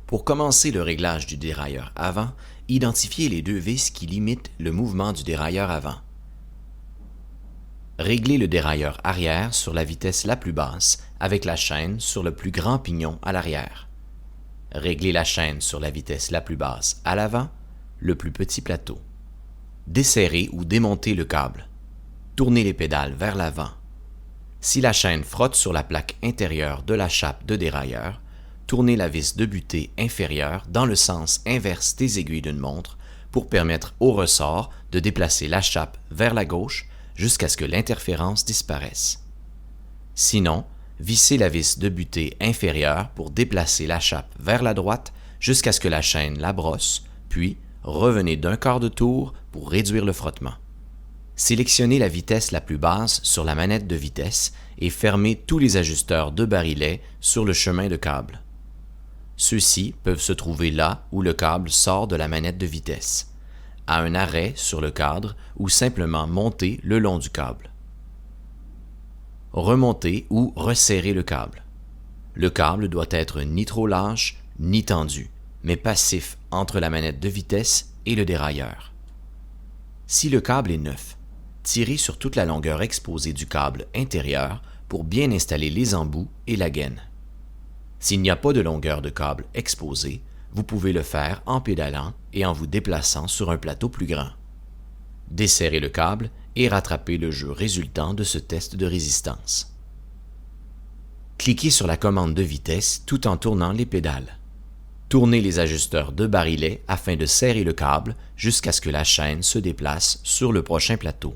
Pour commencer le réglage du dérailleur avant, identifiez les deux vis qui limitent le mouvement du dérailleur avant. Réglez le dérailleur arrière sur la vitesse la plus basse avec la chaîne sur le plus grand pignon à l'arrière. Réglez la chaîne sur la vitesse la plus basse à l'avant, le plus petit plateau. Desserrez ou démontez le câble. Tournez les pédales vers l'avant. Si la chaîne frotte sur la plaque intérieure de la chape de dérailleur, tournez la vis de butée inférieure dans le sens inverse des aiguilles d'une montre pour permettre au ressort de déplacer la chape vers la gauche jusqu'à ce que l'interférence disparaisse. Sinon, vissez la vis de butée inférieure pour déplacer la chape vers la droite jusqu'à ce que la chaîne la brosse, puis revenez d'un quart de tour pour réduire le frottement. Sélectionnez la vitesse la plus basse sur la manette de vitesse et fermez tous les ajusteurs de barillet sur le chemin de câble. Ceux-ci peuvent se trouver là où le câble sort de la manette de vitesse, à un arrêt sur le cadre ou simplement monter le long du câble. Remontez ou resserrez le câble. Le câble doit être ni trop lâche ni tendu, mais passif entre la manette de vitesse et le dérailleur. Si le câble est neuf, tirez sur toute la longueur exposée du câble intérieur pour bien installer les embouts et la gaine. S'il n'y a pas de longueur de câble exposée, vous pouvez le faire en pédalant et en vous déplaçant sur un plateau plus grand. Desserrez le câble et rattrapez le jeu résultant de ce test de résistance. Cliquez sur la commande de vitesse tout en tournant les pédales. Tournez les ajusteurs de barillet afin de serrer le câble jusqu'à ce que la chaîne se déplace sur le prochain plateau.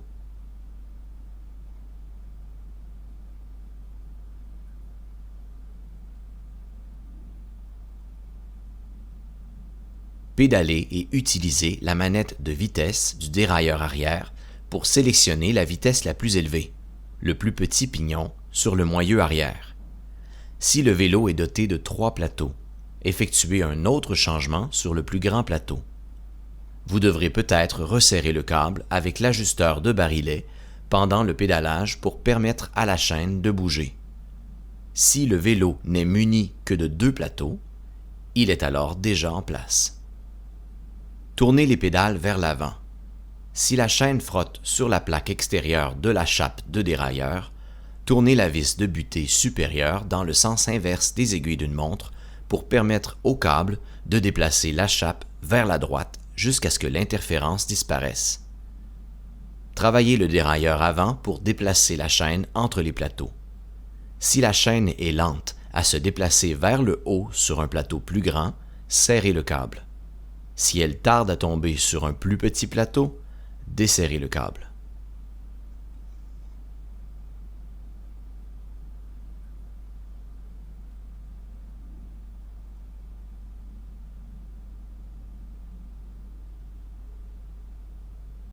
Pédalez et utilisez la manette de vitesse du dérailleur arrière pour sélectionner la vitesse la plus élevée, le plus petit pignon sur le moyeu arrière. Si le vélo est doté de 3 plateaux, effectuez un autre changement sur le plus grand plateau. Vous devrez peut-être resserrer le câble avec l'ajusteur de barillet pendant le pédalage pour permettre à la chaîne de bouger. Si le vélo n'est muni que de 2 plateaux, il est alors déjà en place. Tournez les pédales vers l'avant. Si la chaîne frotte sur la plaque extérieure de la chape de dérailleur, tournez la vis de butée supérieure dans le sens inverse des aiguilles d'une montre pour permettre au câble de déplacer la chape vers la droite jusqu'à ce que l'interférence disparaisse. Travaillez le dérailleur avant pour déplacer la chaîne entre les plateaux. Si la chaîne est lente à se déplacer vers le haut sur un plateau plus grand, serrez le câble. Si elle tarde à tomber sur un plus petit plateau, desserrez le câble.